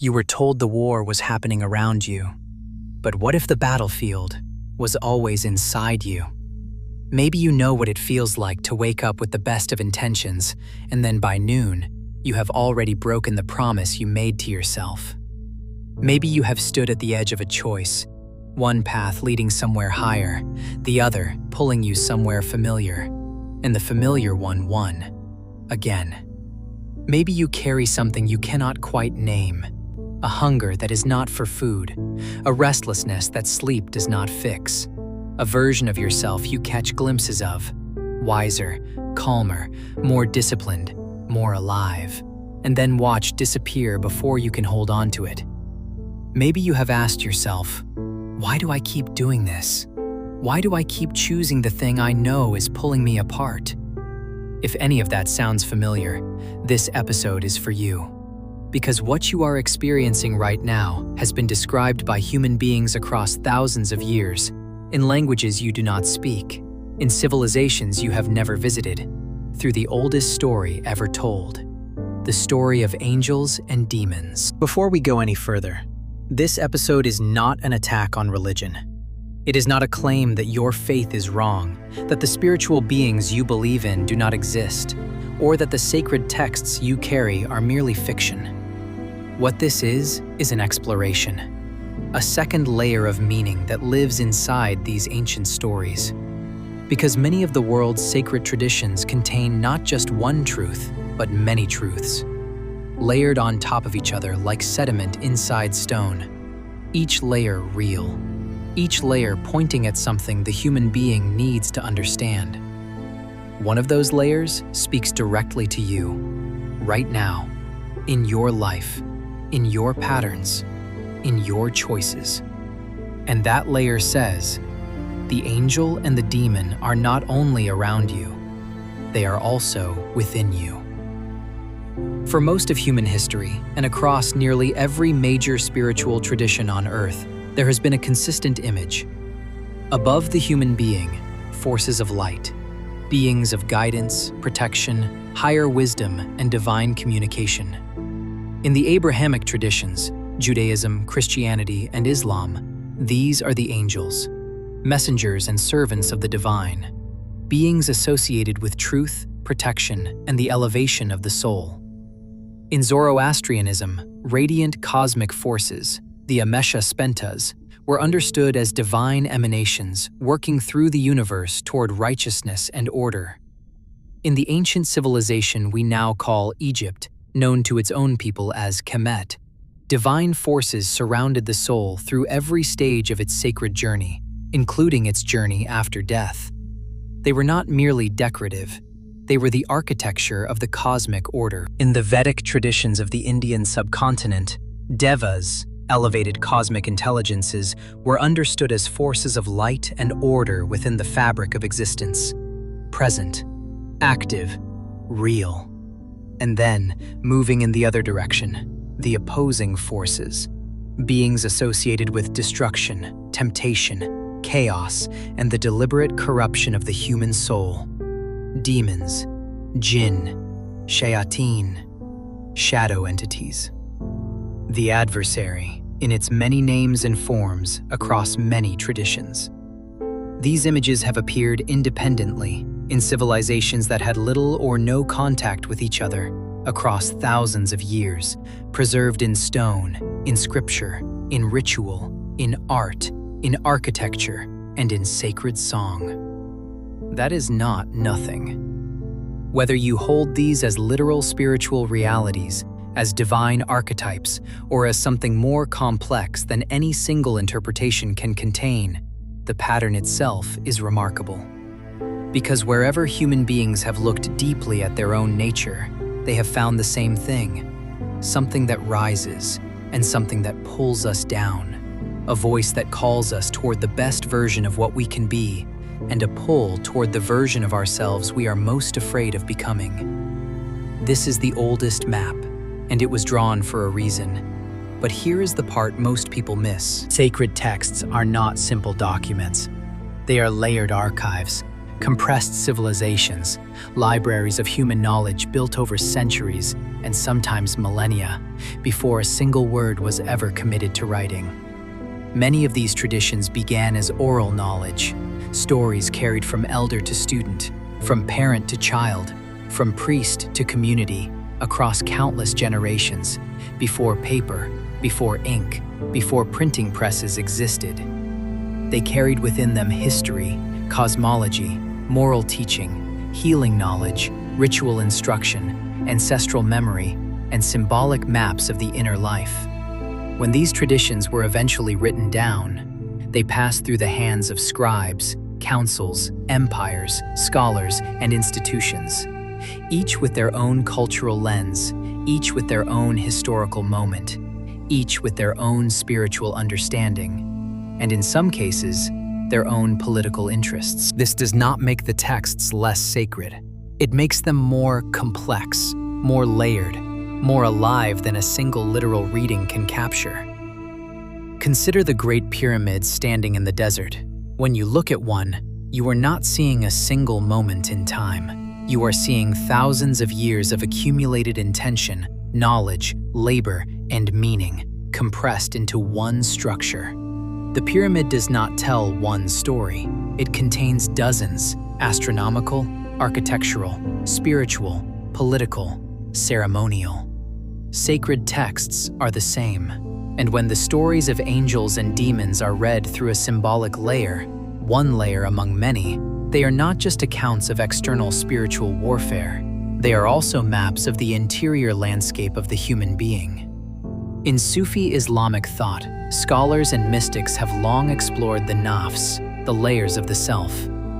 You were told the war was happening around you. But what if the battlefield was always inside you? Maybe you know what it feels like to wake up with the best of intentions, and then by noon, you have already broken the promise you made to yourself. Maybe you have stood at the edge of a choice, one path leading somewhere higher, the other pulling you somewhere familiar, and the familiar one won. Again. Maybe you carry something you cannot quite name, a hunger that is not for food, a restlessness that sleep does not fix, a version of yourself you catch glimpses of, wiser, calmer, more disciplined, more alive, and then watch disappear before you can hold on to it. Maybe you have asked yourself, why do I keep doing this? Why do I keep choosing the thing I know is pulling me apart? If any of that sounds familiar, this episode is for you. Because what you are experiencing right now has been described by human beings across thousands of years, in languages you do not speak, in civilizations you have never visited, through the oldest story ever told, the story of angels and demons. Before we go any further, this episode is not an attack on religion. It is not a claim that your faith is wrong, that the spiritual beings you believe in do not exist, or that the sacred texts you carry are merely fiction. What this is an exploration, a second layer of meaning that lives inside these ancient stories. Because many of the world's sacred traditions contain not just one truth, but many truths, layered on top of each other like sediment inside stone, each layer real, each layer pointing at something the human being needs to understand. One of those layers speaks directly to you, right now, in your life, in your patterns, in your choices. And that layer says, the angel and the demon are not only around you, they are also within you. For most of human history, and across nearly every major spiritual tradition on Earth, there has been a consistent image. Above the human being, forces of light, beings of guidance, protection, higher wisdom, and divine communication. In the Abrahamic traditions, Judaism, Christianity, and Islam, these are the angels, messengers and servants of the divine, beings associated with truth, protection, and the elevation of the soul. In Zoroastrianism, radiant cosmic forces, the Amesha Spentas, were understood as divine emanations working through the universe toward righteousness and order. In the ancient civilization we now call Egypt, known to its own people as Kemet, divine forces surrounded the soul through every stage of its sacred journey, including its journey after death. They were not merely decorative, they were the architecture of the cosmic order. In the Vedic traditions of the Indian subcontinent, devas, elevated cosmic intelligences, were understood as forces of light and order within the fabric of existence, present, active, real. And then, moving in the other direction, the opposing forces, beings associated with destruction, temptation, chaos, and the deliberate corruption of the human soul. Demons, jinn, shayateen, shadow entities. The adversary, in its many names and forms across many traditions. These images have appeared independently in civilizations that had little or no contact with each other across thousands of years, preserved in stone, in scripture, in ritual, in art, in architecture, and in sacred song. That is not nothing. Whether you hold these as literal spiritual realities, as divine archetypes, or as something more complex than any single interpretation can contain, the pattern itself is remarkable. Because wherever human beings have looked deeply at their own nature, they have found the same thing, something that rises and something that pulls us down, a voice that calls us toward the best version of what we can be, and a pull toward the version of ourselves we are most afraid of becoming. This is the oldest map, and it was drawn for a reason. But here is the part most people miss. Sacred texts are not simple documents. They are layered archives, compressed civilizations, libraries of human knowledge built over centuries and sometimes millennia, before a single word was ever committed to writing. Many of these traditions began as oral knowledge, stories carried from elder to student, from parent to child, from priest to community, across countless generations, before paper, before ink, before printing presses existed. They carried within them history, cosmology, moral teaching, healing knowledge, ritual instruction, ancestral memory, and symbolic maps of the inner life. When these traditions were eventually written down, they passed through the hands of scribes, councils, empires, scholars, and institutions, each with their own cultural lens, each with their own historical moment, each with their own spiritual understanding, and in some cases, their own political interests. This does not make the texts less sacred. It makes them more complex, more layered, more alive than a single literal reading can capture. Consider the Great Pyramids standing in the desert. When you look at one, you are not seeing a single moment in time. You are seeing thousands of years of accumulated intention, knowledge, labor, and meaning, compressed into one structure. The pyramid does not tell one story. It contains dozens: astronomical, architectural, spiritual, political, ceremonial. Sacred texts are the same, and when the stories of angels and demons are read through a symbolic layer, one layer among many, they are not just accounts of external spiritual warfare. They are also maps of the interior landscape of the human being. In Sufi Islamic thought, scholars and mystics have long explored the nafs, the layers of the self.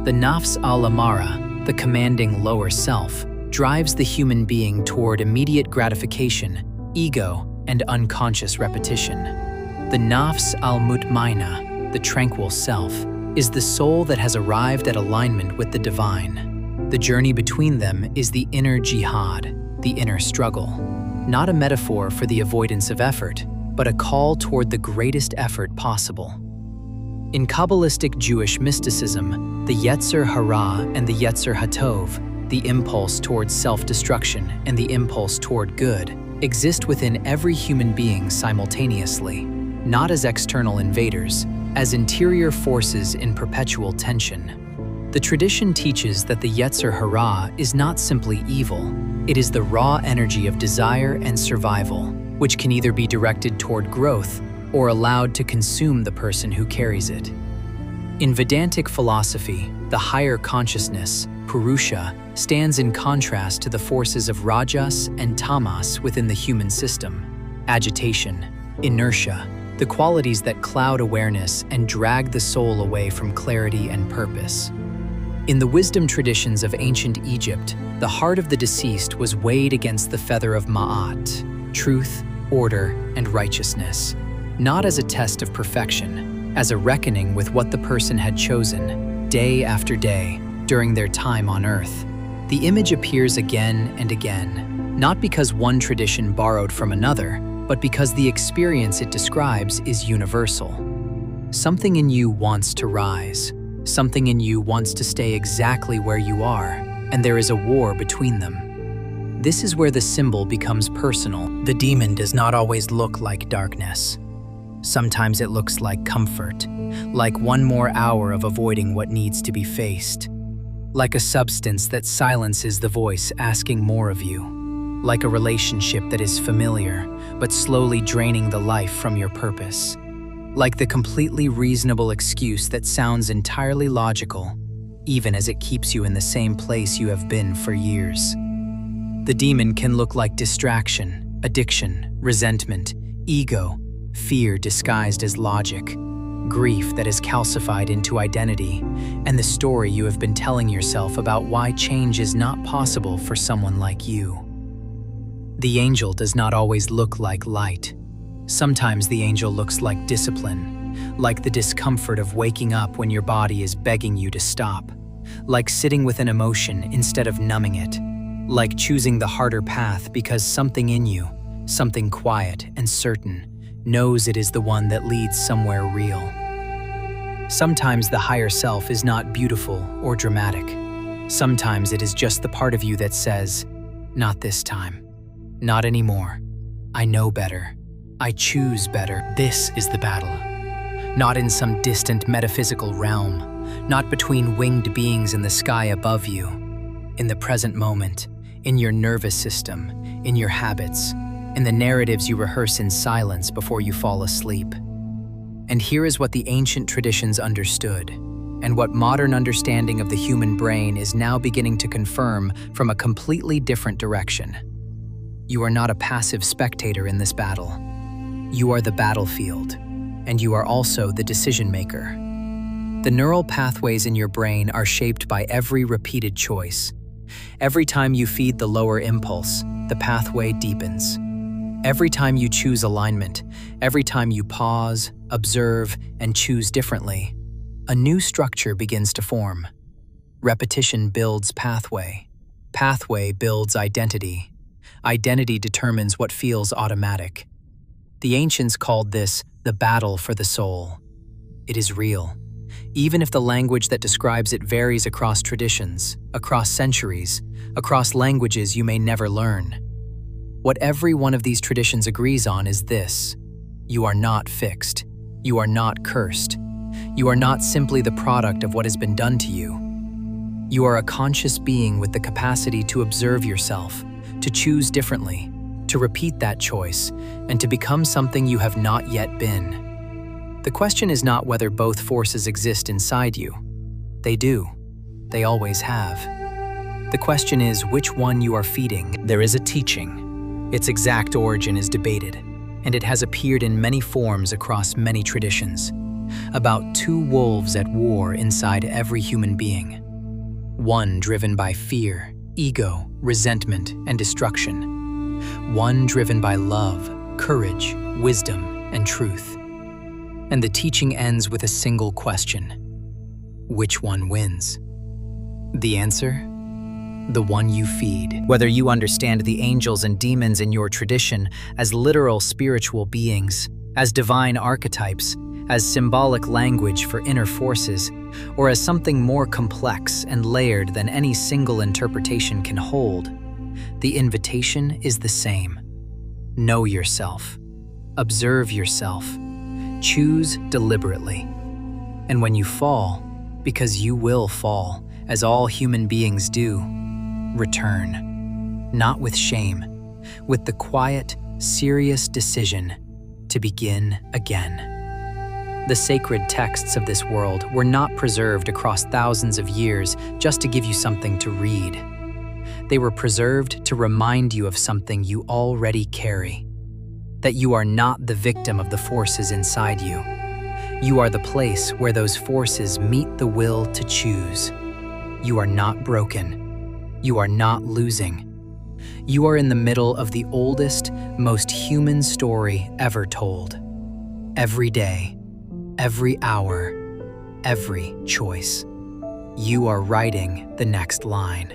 The nafs al-amara, the commanding lower self, drives the human being toward immediate gratification, ego, and unconscious repetition. The nafs al-mutmaina, the tranquil self, is the soul that has arrived at alignment with the divine. The journey between them is the inner jihad, the inner struggle. Not a metaphor for the avoidance of effort, but a call toward the greatest effort possible. In Kabbalistic Jewish mysticism, the Yetzer Hara and the Yetzer Hatov, the impulse toward self-destruction and the impulse toward good, exist within every human being simultaneously, not as external invaders, as interior forces in perpetual tension. The tradition teaches that the Yetzer Hara is not simply evil, it is the raw energy of desire and survival, which can either be directed toward growth or allowed to consume the person who carries it. In Vedantic philosophy, the higher consciousness, Purusha, stands in contrast to the forces of Rajas and Tamas within the human system: agitation, inertia, the qualities that cloud awareness and drag the soul away from clarity and purpose. In the wisdom traditions of ancient Egypt, the heart of the deceased was weighed against the feather of Ma'at, truth, order, and righteousness, not as a test of perfection, as a reckoning with what the person had chosen, day after day, during their time on earth. The image appears again and again, not because one tradition borrowed from another, but because the experience it describes is universal. Something in you wants to rise. Something in you wants to stay exactly where you are, and there is a war between them. This is where the symbol becomes personal. The demon does not always look like darkness. Sometimes it looks like comfort, like one more hour of avoiding what needs to be faced, like a substance that silences the voice asking more of you, like a relationship that is familiar but slowly draining the life from your purpose, like the completely reasonable excuse that sounds entirely logical, even as it keeps you in the same place you have been for years. The demon can look like distraction, addiction, resentment, ego, fear disguised as logic, grief that is calcified into identity, and the story you have been telling yourself about why change is not possible for someone like you. The angel does not always look like light. Sometimes the angel looks like discipline, like the discomfort of waking up when your body is begging you to stop, like sitting with an emotion instead of numbing it, like choosing the harder path because something in you, something quiet and certain, knows it is the one that leads somewhere real. Sometimes the higher self is not beautiful or dramatic. Sometimes it is just the part of you that says, "Not this time. Not anymore. I know better. I choose better. This is the battle. Not in some distant metaphysical realm, not between winged beings in the sky above you. In the present moment, in your nervous system, in your habits, in the narratives you rehearse in silence before you fall asleep. And here is what the ancient traditions understood, and what modern understanding of the human brain is now beginning to confirm from a completely different direction. You are not a passive spectator in this battle. You are the battlefield, and you are also the decision maker. The neural pathways in your brain are shaped by every repeated choice. Every time you feed the lower impulse, the pathway deepens. Every time you choose alignment, every time you pause, observe, and choose differently, a new structure begins to form. Repetition builds pathway. Pathway builds identity. Identity determines what feels automatic. The ancients called this the battle for the soul. It is real, even if the language that describes it varies across traditions, across centuries, across languages you may never learn. What every one of these traditions agrees on is this: you are not fixed. You are not cursed. You are not simply the product of what has been done to you. You are a conscious being with the capacity to observe yourself, to choose differently, to repeat that choice, and to become something you have not yet been. The question is not whether both forces exist inside you. They do. They always have. The question is which one you are feeding. There is a teaching. Its exact origin is debated, and it has appeared in many forms across many traditions, about two wolves at war inside every human being. One driven by fear, ego, resentment, and destruction. One driven by love, courage, wisdom, and truth. And the teaching ends with a single question: which one wins? The answer? The one you feed. Whether you understand the angels and demons in your tradition as literal spiritual beings, as divine archetypes, as symbolic language for inner forces, or as something more complex and layered than any single interpretation can hold, the invitation is the same. Know yourself. Observe yourself. Choose deliberately. And when you fall, because you will fall, as all human beings do, return. Not with shame, with the quiet, serious decision to begin again. The sacred texts of this world were not preserved across thousands of years just to give you something to read. They were preserved to remind you of something you already carry, that you are not the victim of the forces inside you. You are the place where those forces meet the will to choose. You are not broken. You are not losing. You are in the middle of the oldest, most human story ever told. Every day, every hour, every choice. You are writing the next line.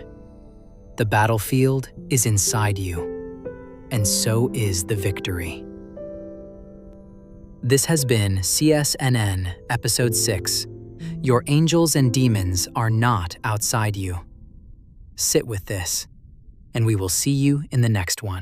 The battlefield is inside you, and so is the victory. This has been CSNN Episode 6. Your angels and demons are not outside you. Sit with this, and we will see you in the next one.